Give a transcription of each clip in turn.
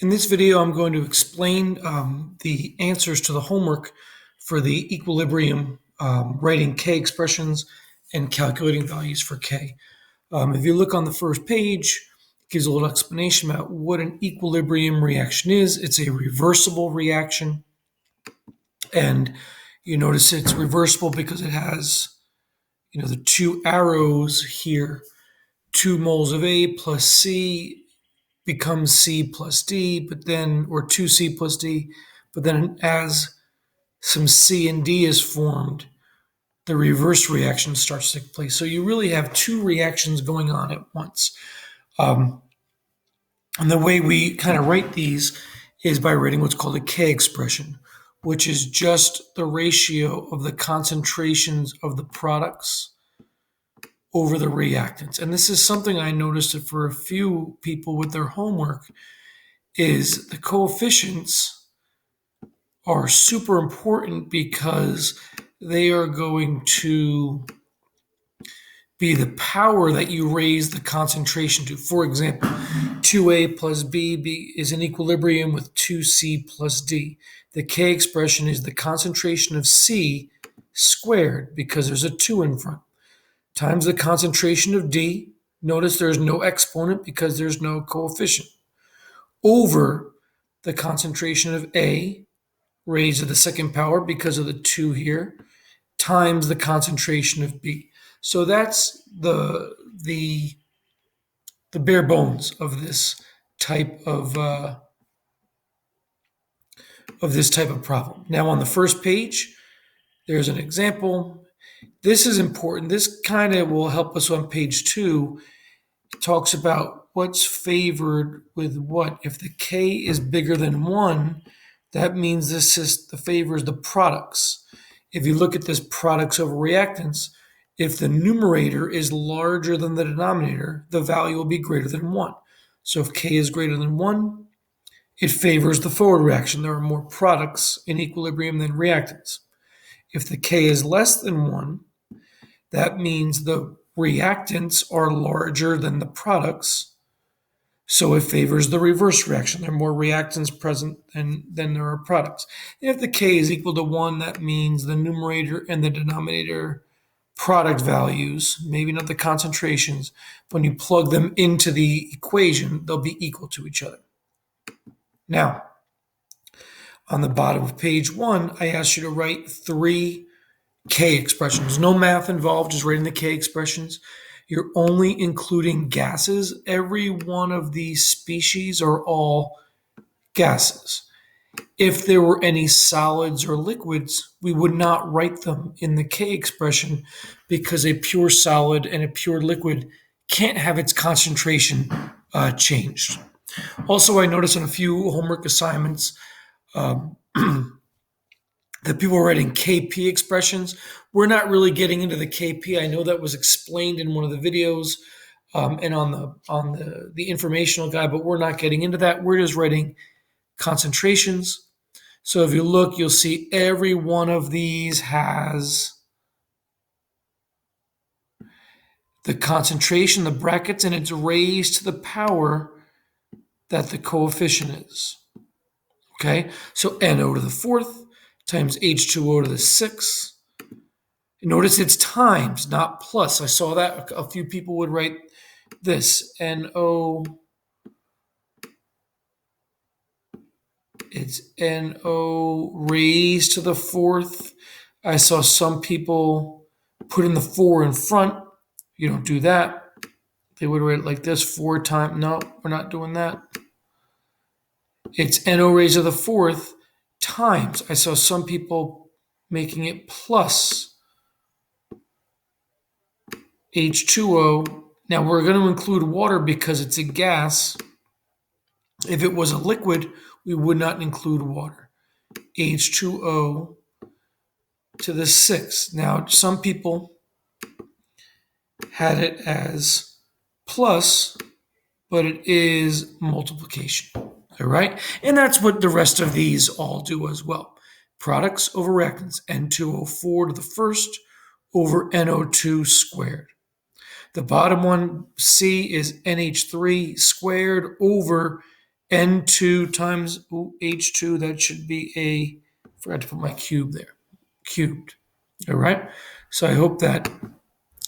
In this video, I'm going to explain the answers to the homework for the equilibrium, writing K expressions and calculating values for K. If you look on the first page, it gives a little explanation about what an equilibrium reaction is. It's a reversible reaction, and you notice it's reversible because it has, the two arrows here. 2 moles of A plus C becomes C plus D, or 2C plus D, but then as some C and D is formed, the reverse reaction starts to take place. So you really have two reactions going on at once. And the way we kind of write these is by writing what's called a K expression, which is just the ratio of the concentrations of the products over the reactants. And this is something I noticed for a few people with their homework is the coefficients are super important because they are going to be the power that you raise the concentration to. For example, 2A plus B is in equilibrium with 2C plus D. The K expression is the concentration of C squared because there's a 2 in front, times the concentration of D. Notice there's no exponent because there's no coefficient, over the concentration of A raised to the second power because of the 2 here, times the concentration of B. So that's the bare bones of this type of problem. Now on the first page, there's an example. This is important. This kind of will help us on page 2. It talks about what's favored with what. If the K is bigger than 1, that means the favors the products. If you look at this products over reactants, if the numerator is larger than the denominator, the value will be greater than 1. So if K is greater than 1, it favors the forward reaction. There are more products in equilibrium than reactants. If the K is less than 1, that means the reactants are larger than the products, so it favors the reverse reaction. There are more reactants present than there are products. And if the K is equal to 1, that means the numerator and the denominator product values, maybe not the concentrations, when you plug them into the equation, they'll be equal to each other. Now, on the bottom of page 1, I asked you to write 3 K expressions. No math involved, just writing the K expressions. You're only including gases. Every one of these species are all gases. If there were any solids or liquids, we would not write them in the K expression because a pure solid and a pure liquid can't have its concentration changed. Also, I noticed on a few homework assignments that people are writing KP expressions. We're not really getting into the KP. I know that was explained in one of the videos and on the informational guide, but we're not getting into that. We're just writing concentrations. So if you look, you'll see every one of these has the concentration, the brackets, and it's raised to the power that the coefficient is. Okay, so NO to the 4th times H2O to the 6th. Notice it's times, not plus. I saw that a few people would write this, NO, it's NO raised to the 4th. I saw some people put in the 4 in front. You don't do that. They would write it like this, 4 times. No, we're not doing that. It's NO raised to the 4th times. I saw some people making it plus H2O. Now we're going to include water because it's a gas. If it was a liquid, we would not include water. H2O to the 6th. Now some people had it as plus, but it is multiplication. All right, and that's what the rest of these all do as well. Products over reactants, N2O4 to the 1st over NO2 squared. The bottom one, C, is NH3 squared over N2 times H2, that should be forgot to put my cube there, cubed. All right. So I hope that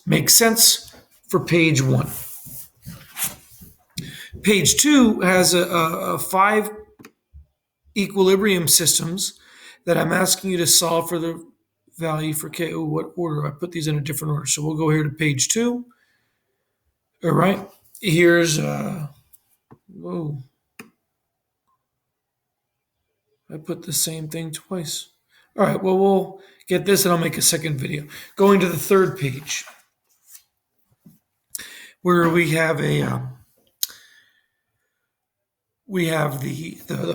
makes sense for page 1. Page 2 has a 5 equilibrium systems that I'm asking you to solve for the value for K. Oh, what order? I put these in a different order. So we'll go here to page 2. All right. Here's, whoa. I put the same thing twice. All right. Well, we'll get this and I'll make a second video. Going to the third page where we have the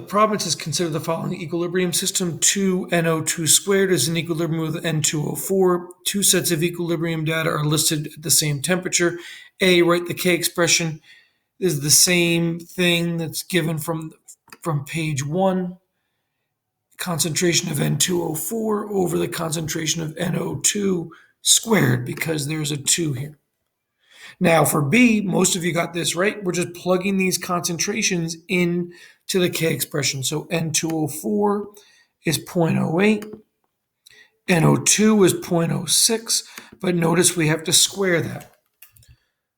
problem is consider the following equilibrium system. 2NO2 squared is in equilibrium with N2O4. Two sets of equilibrium data are listed at the same temperature. Write the K expression is the same thing that's given from page 1. Concentration of N2O4 over the concentration of NO2 squared, because there's a 2 here. Now for B, most of you got this right. We're just plugging these concentrations into the K expression. So N2O4 is 0.08, NO2 is 0.06, but notice we have to square that.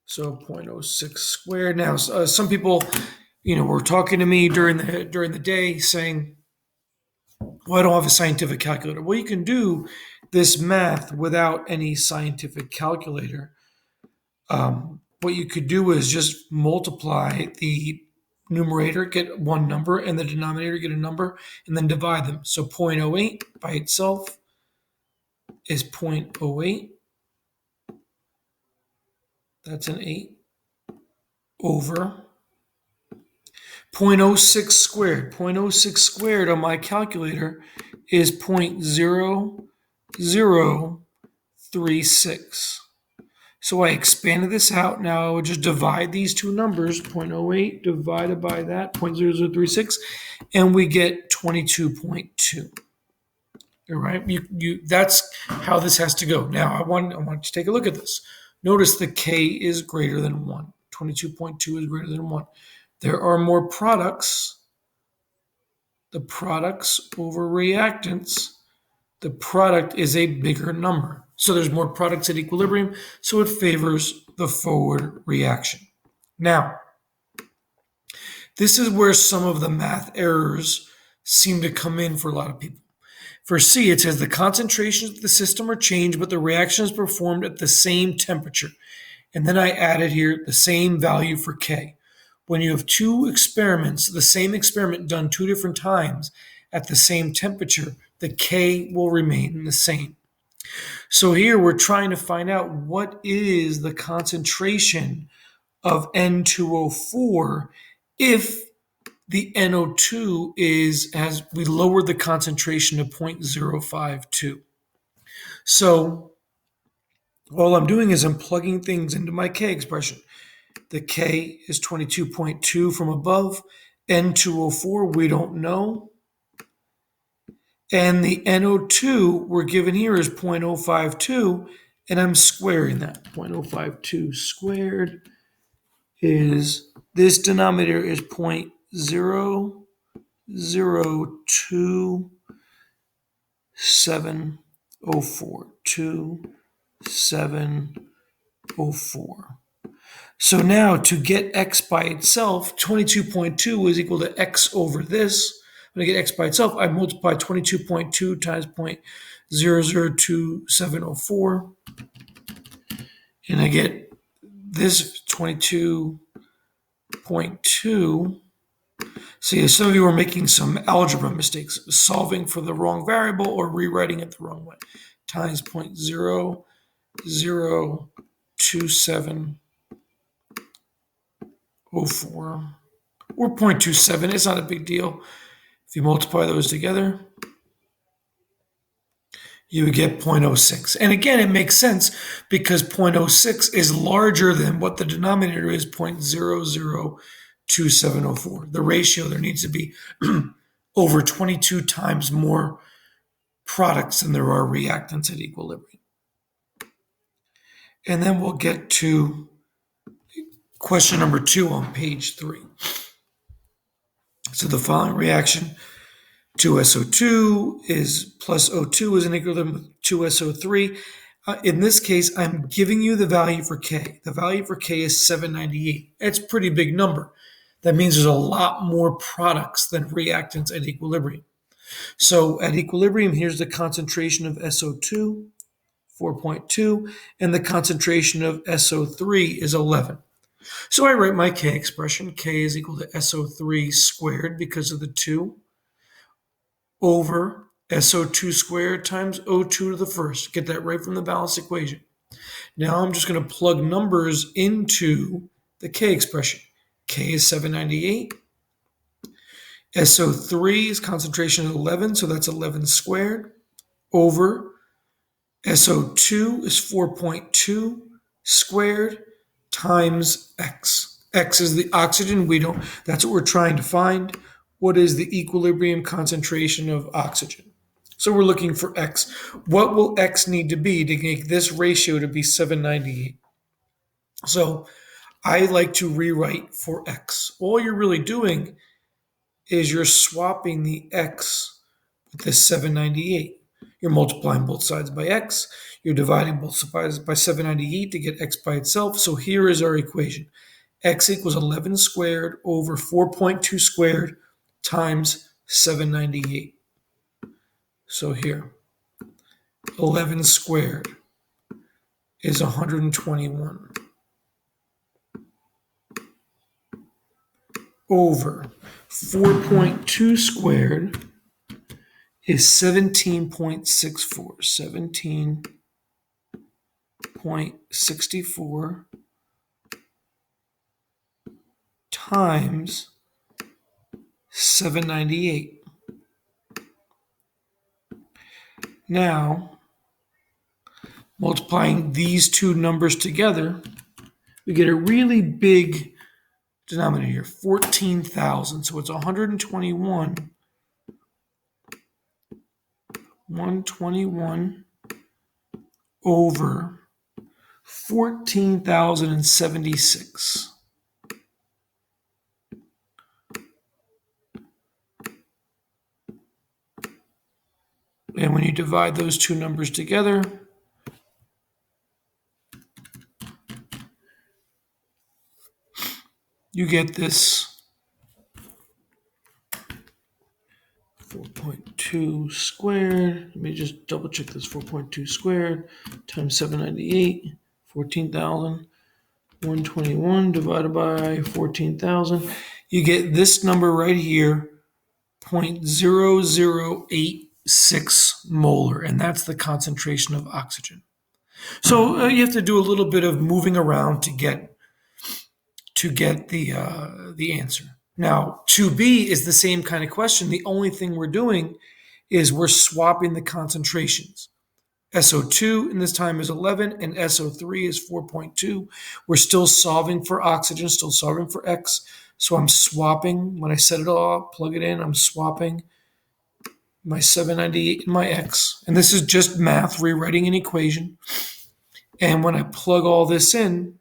So 0.06 squared. Now, some people, were talking to me during the day saying, well, I don't have a scientific calculator. Well, you can do this math without any scientific calculator. What you could do is just multiply the numerator, get one number, and the denominator, get a number, and then divide them. So 0.08 by itself is 0.08. That's an 8 over 0.06 squared. 0.06 squared on my calculator is 0.0036. So I expanded this out. Now I would just divide these two numbers, 0.08 divided by that, 0.0036, and we get 22.2. All right, that's how this has to go. Now I want you to take a look at this. Notice the K is greater than 1. 22.2 is greater than 1. There are more products. The products over reactants. The product is a bigger number. So there's more products at equilibrium, so it favors the forward reaction. Now, this is where some of the math errors seem to come in for a lot of people. For C, it says the concentrations of the system are changed, but the reaction is performed at the same temperature. And then I added here the same value for K. When you have two experiments, the same experiment done 2 different times at the same temperature, the K will remain the same. So here we're trying to find out what is the concentration of N2O4 if the NO2 we lowered the concentration to 0.052. So all I'm doing is I'm plugging things into my K expression. The K is 22.2 from above. N2O4, we don't know. And the NO2 we're given here is 0.052, and I'm squaring that. 0.052 squared is, this denominator is 0.00274. 2704. So now to get x by itself, 22.2 is equal to x over this. When I get x by itself, I multiply 22.2 times 0.002704. And I get this 22.2. See, some of you are making some algebra mistakes, solving for the wrong variable or rewriting it the wrong way. Times 0.002704 or 0.27. It's not a big deal. If you multiply those together, you would get 0.06. And again, it makes sense because 0.06 is larger than what the denominator is, 0.002704. The ratio, there needs to be over 22 times more products than there are reactants at equilibrium. And then we'll get to question number 2 on page 3. So the following reaction, 2SO2 is plus O2 is an equilibrium with 2SO3. In this case, I'm giving you the value for K. The value for K is 798. That's a pretty big number. That means there's a lot more products than reactants at equilibrium. So at equilibrium, here's the concentration of SO2, 4.2, and the concentration of SO3 is 11. So I write my K expression. K is equal to SO3 squared because of the 2 over SO2 squared times O2 to the first. Get that right from the balanced equation. Now I'm just going to plug numbers into the K expression. K is 798. SO3 is concentration of 11, so that's 11 squared, over SO2 is 4.2 squared times X. X is the oxygen. That's what we're trying to find. What is the equilibrium concentration of oxygen? So we're looking for X. What will X need to be to make this ratio to be 798? So I like to rewrite for X. All you're really doing is you're swapping the X with this 798. You're multiplying both sides by X. You're dividing both sides by 798 to get X by itself. So here is our equation. X equals 11 squared over 4.2 squared times 798. So here, 11 squared is 121 over 4.2 squared is 17.64. 17.64 times 798. Now, multiplying these two numbers together, we get a really big denominator here, 14,000. So it's 121 over 14,076. And when you divide those two numbers together, you get this 4.2 squared. Let me just double check this. 4.2 squared times 798, 14,000. 121 divided by 14,000. You get this number right here, 0.0086 molar, and that's the concentration of oxygen. So you have to do a little bit of moving around to get the answer. Now, 2B is the same kind of question. The only thing we're doing is we're swapping the concentrations. SO2 in this time is 11 and SO3 is 4.2. We're still solving for oxygen, still solving for X. So I'm swapping, when I set it all up, plug it in, I'm swapping my 798 and my X. And this is just math, rewriting an equation. And when I plug all this in,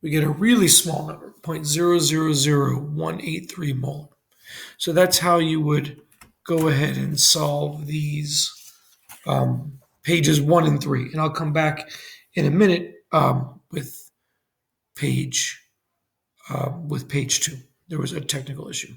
we get a really small number, 0.000183 molar. So that's how you would go ahead and solve these pages 1 and 3. And I'll come back in a minute with page 2. There was a technical issue.